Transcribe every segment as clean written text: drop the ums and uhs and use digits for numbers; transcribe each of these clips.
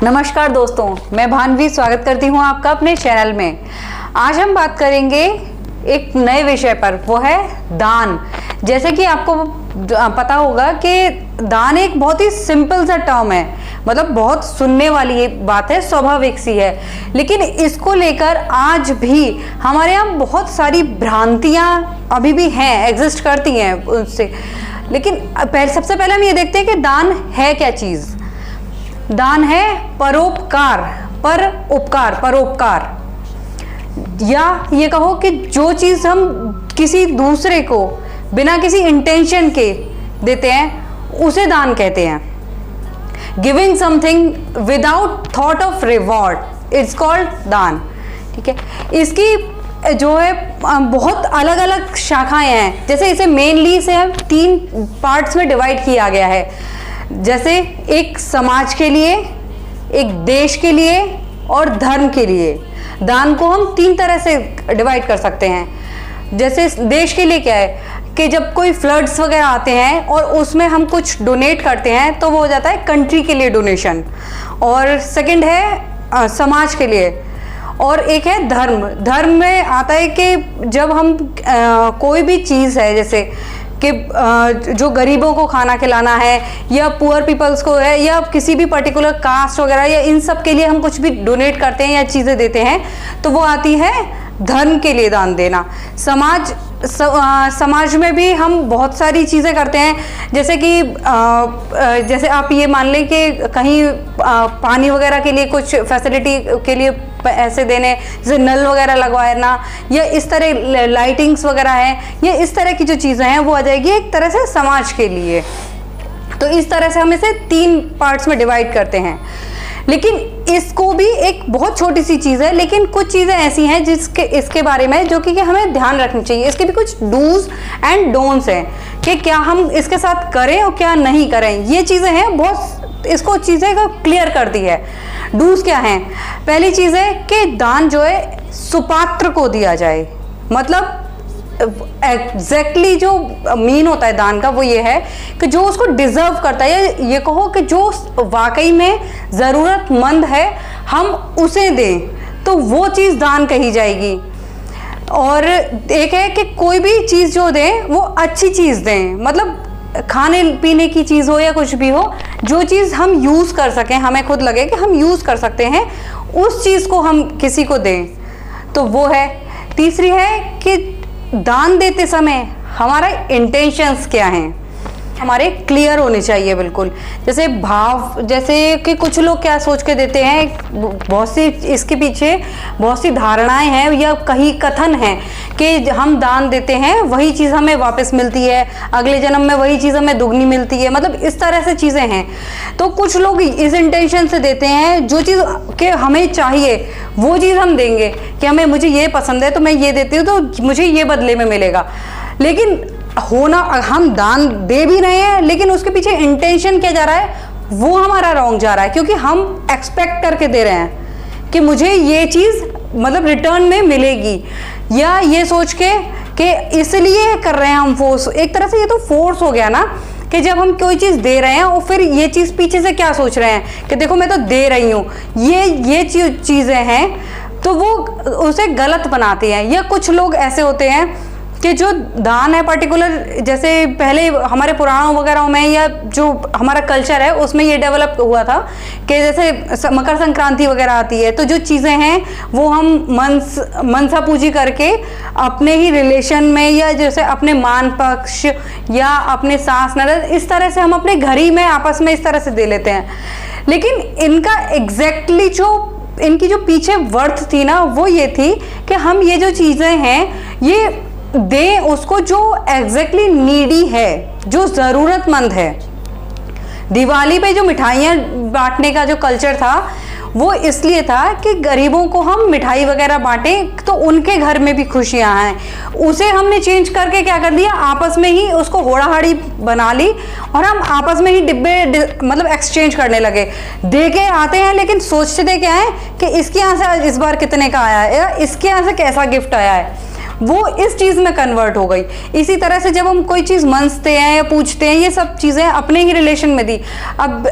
नमस्कार दोस्तों, मैं भानवी स्वागत करती हूं आपका अपने चैनल में। आज हम बात करेंगे एक नए विषय पर, वो है दान। जैसे कि आपको पता होगा कि दान एक बहुत ही सिंपल सा टर्म है, मतलब बहुत सुनने वाली बात है, स्वाभाविक सी है, लेकिन इसको लेकर आज भी हमारे यहाँ बहुत सारी भ्रांतियाँ अभी भी हैं, एग्जिस्ट करती हैं उससे। लेकिन सबसे पहले हम ये देखते हैं कि दान है क्या चीज़। दान है परोपकार, परोपकार, या ये कहो कि जो चीज़ हम किसी दूसरे को बिना किसी इंटेंशन के देते हैं उसे दान कहते हैं। Giving something without thought of reward, it's called दान। ठीक है, इसकी जो है बहुत अलग अलग शाखाएं हैं। जैसे इसे मेनली से 3 पार्ट्स में डिवाइड किया गया है। जैसे एक समाज के लिए, एक देश के लिए और धर्म के लिए। दान को हम 3 तरह से डिवाइड कर सकते हैं। जैसे देश के लिए क्या है कि जब कोई फ्लड्स वगैरह आते हैं और उसमें हम कुछ डोनेट करते हैं तो वो हो जाता है कंट्री के लिए डोनेशन। और सेकंड है समाज के लिए, और एक है धर्म। धर्म में आता है कि जब हम कोई भी चीज़ है, जैसे कि जो गरीबों को खाना खिलाना है या पुअर पीपल्स को है या किसी भी पर्टिकुलर कास्ट वगैरह, या इन सब के लिए हम कुछ भी डोनेट करते हैं या चीज़ें देते हैं तो वो आती है धर्म के लिए दान देना। समाज में भी हम बहुत सारी चीज़ें करते हैं। जैसे कि जैसे आप ये मान लें कि कहीं पानी वगैरह के लिए कुछ फैसिलिटी के लिए ऐसे देने, जैसे नल वगैरह लगवाना, या इस तरह लाइटिंग्स वगैरह हैं, या इस तरह की जो चीज़ें हैं वो आ जाएगी एक तरह से समाज के लिए। तो इस तरह से हम इसे 3 पार्ट्स में डिवाइड करते हैं। लेकिन इसको भी एक बहुत छोटी सी चीज़ है, लेकिन कुछ चीज़ें ऐसी हैं इसके बारे में जो कि हमें ध्यान रखनी चाहिए। इसके भी कुछ डूज एंड डोंट्स हैं कि क्या हम इसके साथ करें और क्या नहीं करें। ये चीज़ें हैं, बहुत इसको चीज़ें का क्लियर कर दी है। डूज क्या हैं? पहली चीज़ है कि दान जो है सुपात्र को दिया जाए। मतलब एग्जैक्टली जो मीन होता है दान का वो ये है कि जो उसको डिजर्व करता है, ये कहो कि जो वाकई में ज़रूरतमंद है हम उसे दें, तो वो चीज़ दान कही जाएगी। और एक है कि कोई भी चीज़ जो दें वो अच्छी चीज़ दें, मतलब खाने पीने की चीज़ हो या कुछ भी हो, जो चीज़ हम यूज़ कर सकें, हमें खुद लगे कि हम यूज़ कर सकते हैं, उस चीज़ को हम किसी को दें, तो वो है। तीसरी है कि दान देते समय हमारा इंटेंशंस क्या हैं, हमारे क्लियर होने चाहिए बिल्कुल। जैसे भाव, जैसे कि कुछ लोग क्या सोच के देते हैं, बहुत सी इसके पीछे बहुत सी धारणाएं हैं या कहीं कथन हैं कि हम दान देते हैं वही चीज़ हमें वापस मिलती है, अगले जन्म में वही चीज़ हमें दुगनी मिलती है, मतलब इस तरह से चीज़ें हैं। तो कुछ लोग इस इंटेंशन से देते हैं, जो चीज़ के हमें चाहिए वो चीज़ हम देंगे कि मुझे ये पसंद है तो मैं ये देती हूँ तो मुझे ये बदले में मिलेगा। लेकिन होना, हम दान दे भी रहे हैं लेकिन उसके पीछे इंटेंशन क्या जा रहा है वो हमारा रॉन्ग जा रहा है, क्योंकि हम एक्सपेक्ट करके दे रहे हैं कि मुझे ये चीज़ मतलब रिटर्न में मिलेगी, या ये सोच के कि इसलिए कर रहे हैं हम फोर्स। एक तरह से ये तो फोर्स हो गया ना, कि जब हम कोई चीज़ दे रहे हैं और फिर ये चीज़ पीछे से क्या सोच रहे हैं कि देखो मैं तो दे रही हूँ, ये चीज़ें हैं, तो वो उसे गलत बनाती हैं। या कुछ लोग ऐसे होते हैं कि जो दान है पर्टिकुलर, जैसे पहले हमारे पुराणों वगैरह में या जो हमारा कल्चर है उसमें ये डेवलप हुआ था कि जैसे मकर संक्रांति वगैरह आती है तो जो चीज़ें हैं वो हम मनसा पूजी करके अपने ही रिलेशन में, या जैसे अपने मान पक्ष या अपने सास ननद, इस तरह से हम अपने घर ही में आपस में इस तरह से दे लेते हैं। लेकिन इनका एग्जैक्टली इनकी जो पीछे वर्थ थी ना वो ये थी कि हम ये जो चीज़ें हैं ये दें उसको जो एग्जैक्टली नीडी है, जो ज़रूरतमंद है। दिवाली पे जो मिठाइयाँ बांटने का जो कल्चर था वो इसलिए था कि गरीबों को हम मिठाई वगैरह बांटें तो उनके घर में भी खुशियाँ आएँ। उसे हमने चेंज करके क्या कर दिया, आपस में ही उसको होड़ाहाड़ी बना ली और हम आपस में ही डिब्बे मतलब एक्सचेंज करने लगे। दे के आते हैं लेकिन सोचते थे क्या है कि इसके यहाँ से इस बार कितने का आया है या इसके यहाँ से कैसा गिफ्ट आया है, वो इस चीज़ में कन्वर्ट हो गई। इसी तरह से जब हम कोई चीज़ मनते हैं या पूछते हैं, ये सब चीज़ें अपने ही रिलेशन में दी। अब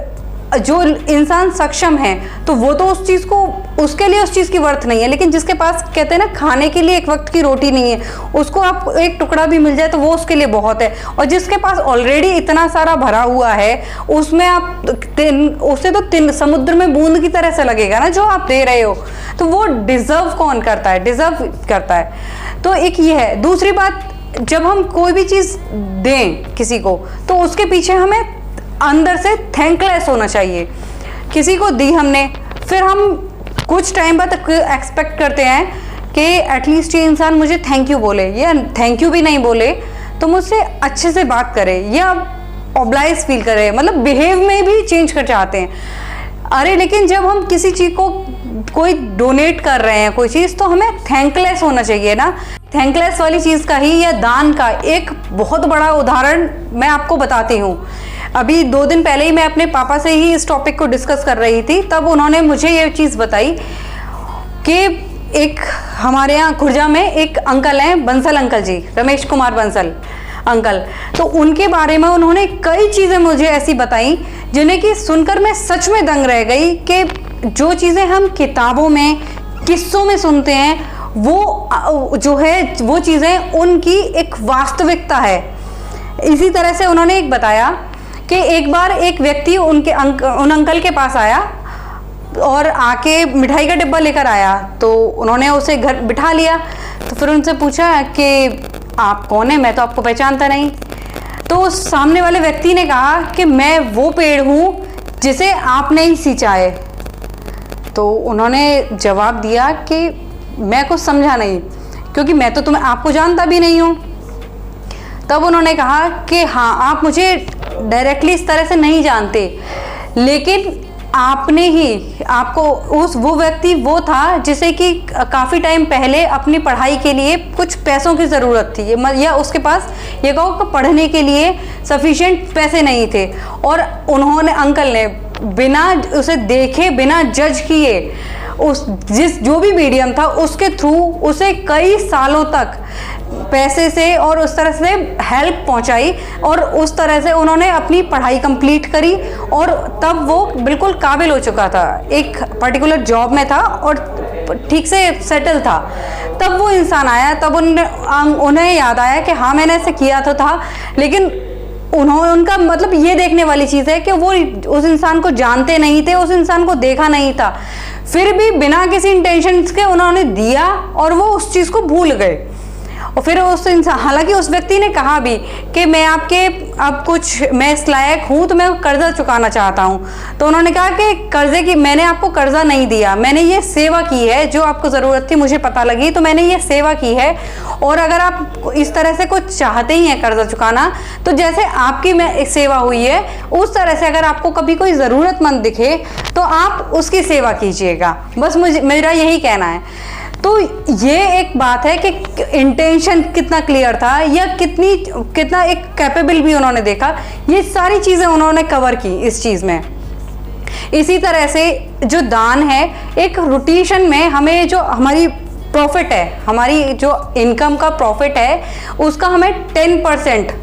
जो इंसान सक्षम है तो वो तो उस चीज़ को, उसके लिए उस चीज़ की वर्थ नहीं है, लेकिन जिसके पास कहते हैं ना खाने के लिए एक वक्त की रोटी नहीं है, उसको आप एक टुकड़ा भी मिल जाए तो वो उसके लिए बहुत है। और जिसके पास ऑलरेडी इतना सारा भरा हुआ है, उसमें आप उसे तो समुद्र में बूंद की तरह से लगेगा ना जो आप दे रहे हो, तो वो डिजर्व कौन करता है? डिजर्व करता है। तो एक ये है। दूसरी बात, जब हम कोई भी चीज़ दें किसी को तो उसके पीछे हमें अंदर से थैंकलेस होना चाहिए। किसी को दी हमने, फिर हम कुछ टाइम बाद एक्सपेक्ट करते हैं कि एटलीस्ट ये इंसान मुझे थैंक यू बोले, या थैंक यू भी नहीं बोले तो मुझसे अच्छे से बात करे या ऑब्लाइज फील करे, मतलब बिहेव में भी चेंज कर चाहते हैं। अरे लेकिन जब हम किसी चीज़ को कोई डोनेट कर रहे हैं कोई चीज़, तो हमें थैंकलेस होना चाहिए ना। थैंकलेस वाली चीज़ का ही या दान का एक बहुत बड़ा उदाहरण मैं आपको बताती हूँ। अभी 2 दिन पहले ही मैं अपने पापा से ही इस टॉपिक को डिस्कस कर रही थी, तब उन्होंने मुझे ये चीज़ बताई कि एक हमारे यहाँ खुर्जा में एक अंकल हैं, बंसल अंकल जी, रमेश कुमार बंसल अंकल। तो उनके बारे में उन्होंने कई चीज़ें मुझे ऐसी बताई जिन्हें कि सुनकर मैं सच में दंग रह गई कि जो चीज़ें हम किताबों में, किस्सों में सुनते हैं, वो जो है वो चीज़ें उनकी एक वास्तविकता है। इसी तरह से उन्होंने एक बताया कि एक बार एक व्यक्ति उन अंकल के पास आया और आके मिठाई का डिब्बा लेकर आया, तो उन्होंने उसे घर बिठा लिया। तो फिर उनसे पूछा कि आप कौन है, मैं तो आपको पहचानता नहीं। तो उस सामने वाले व्यक्ति ने कहा कि मैं वो पेड़ हूँ जिसे आपने ही सींचा है। तो उन्होंने जवाब दिया कि मैं कुछ समझा नहीं, क्योंकि मैं तो तुम्हें आपको जानता भी नहीं हूँ। तब उन्होंने कहा कि हाँ, आप मुझे डायरेक्टली इस तरह से नहीं जानते, लेकिन आपने ही, आपको वो व्यक्ति वो था जिसे कि काफ़ी टाइम पहले अपनी पढ़ाई के लिए कुछ पैसों की ज़रूरत थी, या उसके पास ये कहो कि पढ़ने के लिए सफिशिएंट पैसे नहीं थे, और उन्होंने, अंकल ने बिना उसे देखे, बिना जज किए, जो भी मीडियम था उसके थ्रू उसे कई सालों तक पैसे से और उस तरह से हेल्प पहुंचाई, और उस तरह से उन्होंने अपनी पढ़ाई कंप्लीट करी, और तब वो बिल्कुल काबिल हो चुका था, एक पर्टिकुलर जॉब में था और ठीक से सेटल था। तब वो इंसान आया, तब उन्हें याद आया कि हाँ, मैंने ऐसे किया तो था, लेकिन उनका मतलब ये देखने वाली चीज़ है कि वो उस इंसान को जानते नहीं थे, उस इंसान को देखा नहीं था, फिर भी बिना किसी इंटेंशन के उन्होंने दिया और वो उस चीज़ को भूल गए। और फिर उस इंसान, हालांकि उस व्यक्ति ने कहा भी कि मैं आपके अब कुछ, मैं इस लायक हूँ तो मैं कर्जा चुकाना चाहता हूँ। तो उन्होंने कहा कि कर्जे की, मैंने आपको कर्जा नहीं दिया, मैंने ये सेवा की है, जो आपको ज़रूरत थी मुझे पता लगी तो मैंने ये सेवा की है। और अगर आप इस तरह से कुछ चाहते ही हैं कर्जा चुकाना, तो जैसे आपकी मैं सेवा हुई है, उस तरह से अगर आपको कभी कोई ज़रूरतमंद दिखे तो आप उसकी सेवा कीजिएगा। बस मेरा यही कहना है। तो ये एक बात है कि इंटेंशन कितना क्लियर था, या कितना एक कैपेबल भी उन्होंने देखा। ये सारी चीज़ें उन्होंने कवर की इस चीज़ में। इसी तरह से जो दान है, एक रोटेशन में हमें जो हमारी प्रॉफिट है, हमारी जो इनकम का प्रॉफिट है, उसका हमें 10%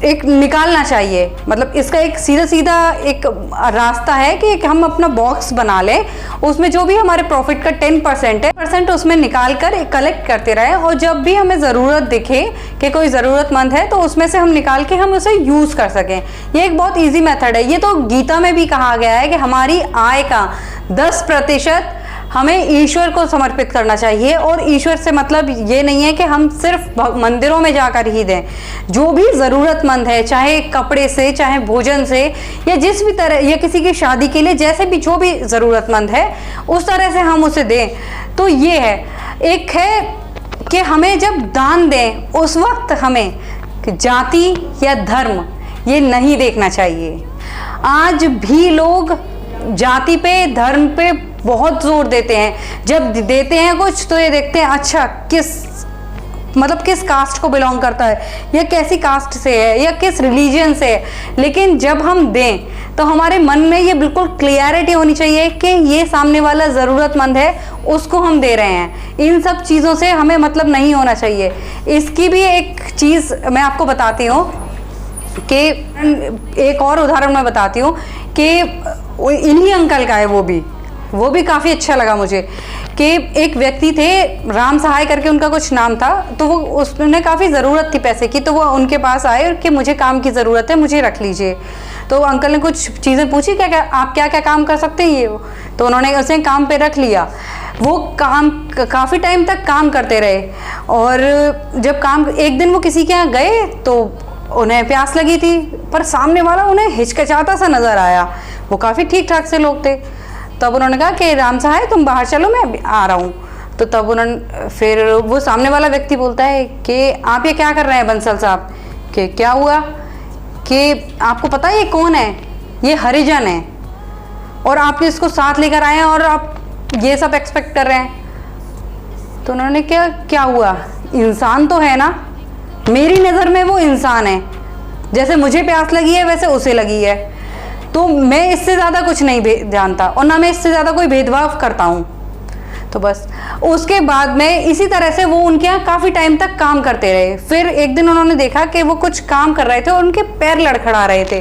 एक निकालना चाहिए। मतलब इसका एक सीधा एक रास्ता है कि हम अपना बॉक्स बना लें, उसमें जो भी हमारे प्रॉफिट का 10% है, उसमें निकाल कर कलेक्ट करते रहें, और जब भी हमें ज़रूरत दिखे कि कोई ज़रूरतमंद है तो उसमें से हम निकाल के हम उसे यूज़ कर सकें। ये एक बहुत ईजी मेथड है। ये तो गीता में भी कहा गया है कि हमारी आय का 10% हमें ईश्वर को समर्पित करना चाहिए। और ईश्वर से मतलब ये नहीं है कि हम सिर्फ मंदिरों में जाकर ही दें, जो भी ज़रूरतमंद है, चाहे कपड़े से, चाहे भोजन से, या जिस भी तरह, या किसी की शादी के लिए, जैसे भी जो भी ज़रूरतमंद है उस तरह से हम उसे दें। तो ये है, एक है कि हमें जब दान दें उस वक्त हमें जाति या धर्म ये नहीं देखना चाहिए। आज भी लोग जाति पे, धर्म पे बहुत जोर देते हैं। जब देते हैं कुछ तो ये देखते हैं अच्छा किस कास्ट को बिलोंग करता है, या कैसी कास्ट से है, या किस रिलीजन से है। लेकिन जब हम दें तो हमारे मन में ये बिल्कुल क्लियरिटी होनी चाहिए कि ये सामने वाला ज़रूरतमंद है, उसको हम दे रहे हैं। इन सब चीज़ों से हमें मतलब नहीं होना चाहिए। इसकी भी एक चीज़ मैं आपको बताती हूँ कि एक और उदाहरण मैं बताती हूँ कि इन्हीं अंकल का है, वो भी काफ़ी अच्छा लगा मुझे कि एक व्यक्ति थे, राम सहाय करके उनका कुछ नाम था, तो वो उसने काफ़ी ज़रूरत थी पैसे की, तो वो उनके पास आए कि मुझे काम की ज़रूरत है, मुझे रख लीजिए। तो अंकल ने कुछ चीज़ें पूछी, क्या क्या आप क्या क्या काम कर सकते हैं ये, तो उन्होंने उसे काम पे रख लिया। वो काम काफ़ी टाइम तक काम करते रहे, और जब काम एक दिन वो किसी के यहाँ गए तो उन्हें प्यास लगी थी, पर सामने वाला उन्हें हिचकिचाता सा नज़र आया। वो काफ़ी ठीक ठाक से लोग थे। तब उन्होंने कहा कि राम सहाय तुम बाहर चलो, मैं आ रहा हूँ। तो तब उन्होंने फिर वो सामने वाला व्यक्ति बोलता है कि आप ये क्या कर रहे हैं बंसल साहब, कि क्या हुआ, कि आपको पता है ये कौन है, ये हरिजन है, और आप इसको साथ लेकर आए हैं और आप ये सब एक्सपेक्ट कर रहे हैं। तो उन्होंने क्या हुआ, इंसान तो है ना, मेरी नज़र में वो इंसान है, जैसे मुझे प्यास लगी है वैसे उसे लगी है, तो मैं इससे ज़्यादा कुछ नहीं जानता और ना मैं इससे ज़्यादा कोई भेदभाव करता हूँ। तो बस उसके बाद में इसी तरह से वो उनके यहाँ काफ़ी टाइम तक काम करते रहे। फिर एक दिन उन्होंने देखा कि वो कुछ काम कर रहे थे और उनके पैर लड़खड़ा रहे थे।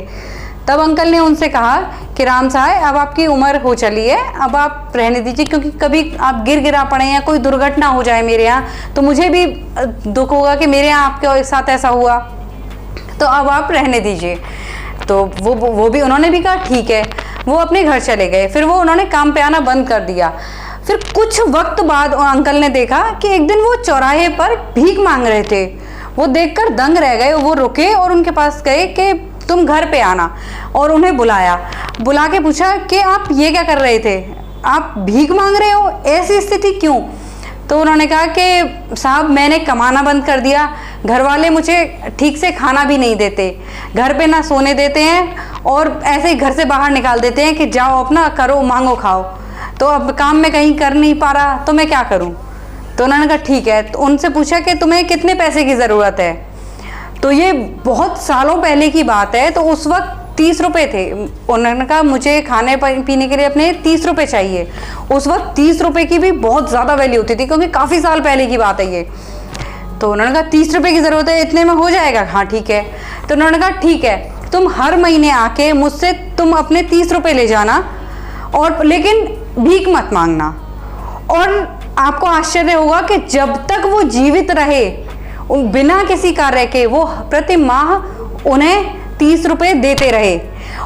तब अंकल ने उनसे कहा कि राम सहाय अब आपकी उम्र हो चली है, अब आप रहने दीजिए, क्योंकि कभी आप गिरा पड़े या कोई दुर्घटना हो जाए मेरे यहाँ तो मुझे भी दुख होगा कि मेरे यहाँ आपके साथ ऐसा हुआ, तो अब आप रहने दीजिए। तो वो भी उन्होंने भी कहा ठीक है, वो अपने घर चले गए। फिर वो उन्होंने काम पे आना बंद कर दिया। फिर कुछ वक्त बाद अंकल ने देखा कि एक दिन वो चौराहे पर भीख मांग रहे थे। वो देखकर दंग रह गए। वो रुके और उनके पास गए कि तुम घर पे आना, और उन्हें बुला के पूछा कि आप ये क्या कर रहे थे, आप भीख मांग रहे हो, ऐसी स्थिति क्यों? तो उन्होंने कहा कि साहब मैंने कमाना बंद कर दिया, घर वाले मुझे ठीक से खाना भी नहीं देते, घर पे ना सोने देते हैं और ऐसे ही घर से बाहर निकाल देते हैं कि जाओ अपना करो, मांगो खाओ। तो अब काम में कहीं कर नहीं पा रहा तो मैं क्या करूं? तो उन्होंने कहा ठीक है। तो उनसे पूछा कि तुम्हें कितने पैसे की ज़रूरत है? तो ये बहुत सालों पहले की बात है। तो उस वक्त 30 रुपये थे। उन्होंने कहा मुझे खाने पीने के लिए अपने 30 रुपये चाहिए। उस वक्त 30 रुपये की भी बहुत ज़्यादा वैल्यू होती थी, क्योंकि काफ़ी साल पहले की बात है ये। तो उन्होंने कहा 30 रुपये की ज़रूरत है, इतने में हो जाएगा? हाँ ठीक है। तो उन्होंने कहा ठीक है, तुम हर महीने आके मुझसे तुम अपने 30 रुपये ले जाना, और लेकिन भीख मत मांगना। और आपको आश्चर्य होगा कि जब तक वो जीवित रहे बिना किसी कार्य के वो प्रति माह उन्हें 30 रुपये देते रहे।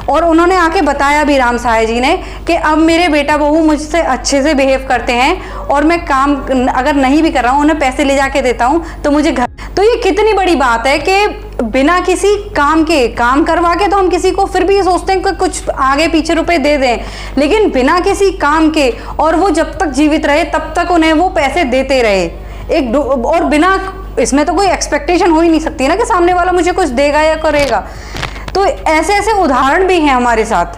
और उन्होंने आके बताया भी राम सहाय जी ने कि अब मेरे बेटा बहू मुझसे अच्छे से बिहेव करते हैं, और मैं काम अगर नहीं भी कर रहा हूँ उन्हें पैसे ले जाके देता हूँ तो मुझे घर। तो ये कितनी बड़ी बात है कि बिना किसी काम के काम करवा के तो हम किसी को फिर भी ये सोचते हैं कि कुछ आगे पीछे रुपए दे दें, लेकिन बिना किसी काम के, और वो जब तक जीवित रहे तब तक उन्हें वो पैसे देते रहे और बिना, इसमें तो कोई एक्सपेक्टेशन हो ही नहीं सकती ना कि सामने वाला मुझे कुछ देगा या करेगा। तो ऐसे ऐसे उदाहरण भी हैं हमारे साथ।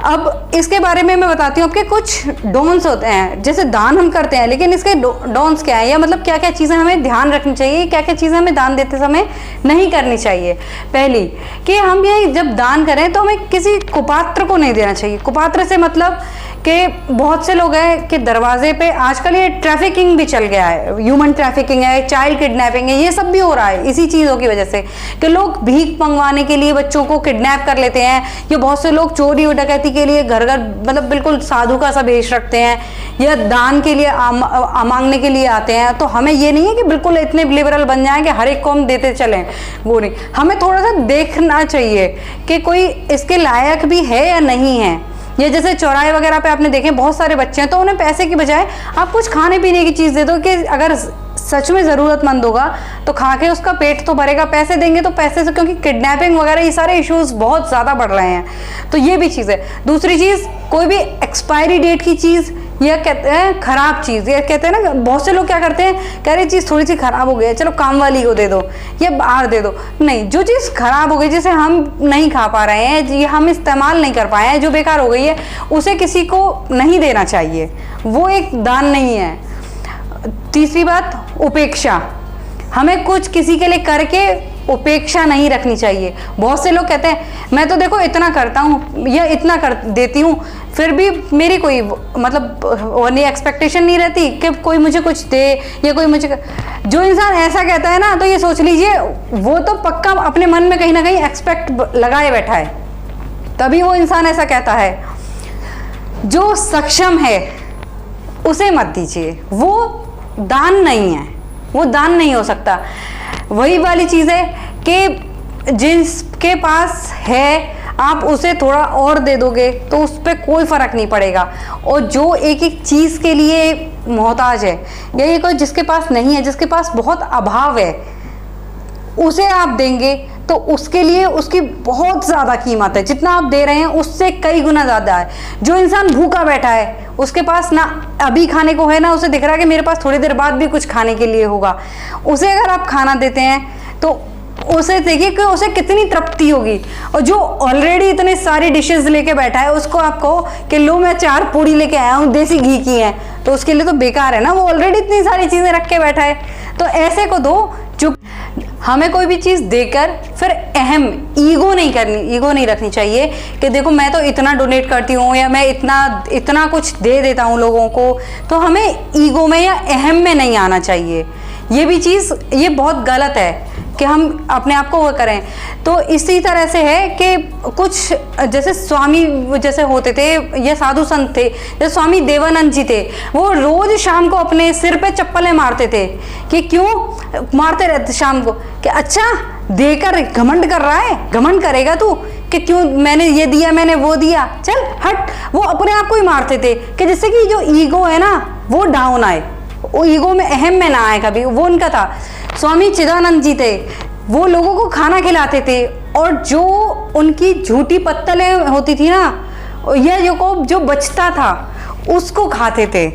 अब इसके बारे में मैं बताती हूँ आपके कुछ डोन्स होते हैं। जैसे दान हम करते हैं, लेकिन इसके डोन्स क्या है, या मतलब क्या क्या चीज़ें हमें ध्यान रखनी चाहिए, क्या क्या चीज़ें हमें दान देते समय नहीं करनी चाहिए। पहली कि हम ये जब दान करें तो हमें किसी कुपात्र को नहीं देना चाहिए। कुपात्र से मतलब कि बहुत से लोग हैं कि दरवाजे पे आजकल ये ट्रैफिकिंग भी चल गया है, ह्यूमन ट्रैफिकिंग है, चाइल्ड किडनैपिंग है, ये सब भी हो रहा है इसी चीज़ों की वजह से कि लोग भीख मंगवाने के लिए बच्चों को किडनैप कर लेते हैं, या बहुत से लोग चोरी और डकैती के लिए घर घर मतलब बिल्कुल साधु का सा भेष रखते हैं, या दान के लिए मांगने के लिए आते हैं। तो हमें ये नहीं है कि बिल्कुल इतने लिबरल बन जाएं कि हर एक को हम देते चलें, वो नहीं। हमें थोड़ा सा देखना चाहिए कि कोई इसके लायक भी है या नहीं है। ये जैसे चौराहे वगैरह पे आपने देखे बहुत सारे बच्चे हैं, तो उन्हें पैसे की बजाय आप कुछ खाने पीने की चीज़ दे दो कि अगर सच में ज़रूरतमंद होगा तो खा के उसका पेट तो भरेगा। पैसे देंगे तो पैसे से, क्योंकि किडनैपिंग वगैरह ये सारे इश्यूज बहुत ज़्यादा बढ़ रहे हैं, तो ये भी चीज़ है। दूसरी चीज़, कोई भी एक्सपायरी डेट की चीज़ या कहते हैं ख़राब चीज़, या कहते हैं ना बहुत से लोग क्या करते हैं, कह रहे चीज़ थोड़ी सी ख़राब हो गई है चलो काम वाली को दे दो या बाहर दे दो। नहीं, जो चीज़ ख़राब हो गई, जिसे हम नहीं खा पा रहे हैं, ये हम इस्तेमाल नहीं कर पाए हैं, जो बेकार हो गई है, उसे किसी को नहीं देना चाहिए, वो एक दान नहीं है। तीसरी बात, उपेक्षा। हमें कुछ किसी के लिए करके उपेक्षा नहीं रखनी चाहिए। बहुत से लोग कहते हैं मैं तो देखो इतना करता हूँ या इतना कर देती हूँ, फिर भी मेरी कोई मतलब नहीं एक्सपेक्टेशन नहीं रहती कि कोई मुझे कुछ दे या कोई मुझे। जो इंसान ऐसा कहता है ना, तो ये सोच लीजिए वो तो पक्का अपने मन में कहीं ना कहीं एक्सपेक्ट लगाए बैठा है, तभी वो इंसान ऐसा कहता है। जो सक्षम है उसे मत दीजिए, वो दान नहीं है, वो दान नहीं हो सकता। वही वाली चीज़ है कि जिसके पास है आप उसे थोड़ा और दे दोगे तो उस पर कोई फ़र्क नहीं पड़ेगा, और जो एक एक चीज़ के लिए मोहताज है या ये कोई जिसके पास नहीं है, जिसके पास बहुत अभाव है, उसे आप देंगे तो उसके लिए उसकी बहुत ज़्यादा कीमत है। जितना आप दे रहे हैं उससे कई गुना ज़्यादा है। जो इंसान भूखा बैठा है, उसके पास ना अभी खाने को है ना उसे दिख रहा है कि मेरे पास थोड़ी देर बाद भी कुछ खाने के लिए होगा, उसे अगर आप खाना देते हैं तो उसे देखिए कि उसे कितनी तृप्ति होगी। और जो ऑलरेडी इतने सारी डिशेस लेके बैठा है, उसको आप कहो कि लो मैं 4 पूड़ी लेके आया हूँ देसी घी की हैं, तो उसके लिए तो बेकार है ना, वो ऑलरेडी इतनी सारी चीज़ें रख के बैठा है। तो ऐसे को दो। जो हमें कोई भी चीज़ देकर फिर ईगो नहीं रखनी चाहिए कि देखो मैं तो इतना डोनेट करती हूँ या मैं इतना कुछ दे देता हूँ लोगों को, तो हमें ईगो में या अहम में नहीं आना चाहिए। ये भी चीज़ ये बहुत गलत है कि हम अपने आप को वो करें। तो इसी तरह से है कि कुछ जैसे स्वामी जैसे होते थे या साधु संत थे, जैसे स्वामी देवानंद जी थे, वो रोज शाम को अपने सिर पे चप्पलें मारते थे। कि क्यों मारते रहते शाम को? कि अच्छा देकर घमंड कर रहा है, घमंड करेगा तू कि क्यों मैंने ये दिया मैंने वो दिया, चल हट। वो अपने आप को ही मारते थे कि जिससे कि जो ईगो है ना वो डाउन आए, वो ईगो में अहम में ना आए कभी, वो उनका था। स्वामी चिदानंद जी थे, वो लोगों को खाना खिलाते थे, और जो उनकी झूठी पत्तलें होती थी ना, या जो बचता था उसको खाते थे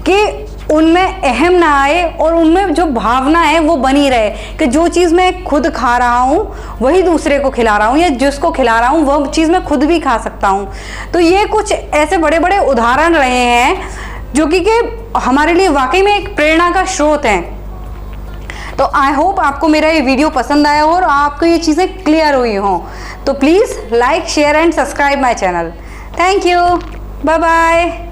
कि उनमें अहम ना आए और उनमें जो भावना है वो बनी रहे कि जो चीज़ मैं खुद खा रहा हूँ वही दूसरे को खिला रहा हूँ, या जिसको खिला रहा हूँ वो चीज़ मैं खुद भी खा सकता हूँ। तो ये कुछ ऐसे बड़े बड़े उदाहरण रहे हैं जो कि हमारे लिए वाकई में एक प्रेरणा का स्रोत हैं। तो आई होप आपको मेरा ये वीडियो पसंद आया हो और आपको ये चीज़ें क्लियर हुई हों। तो please like share and subscribe my channel. Thank you, bye bye.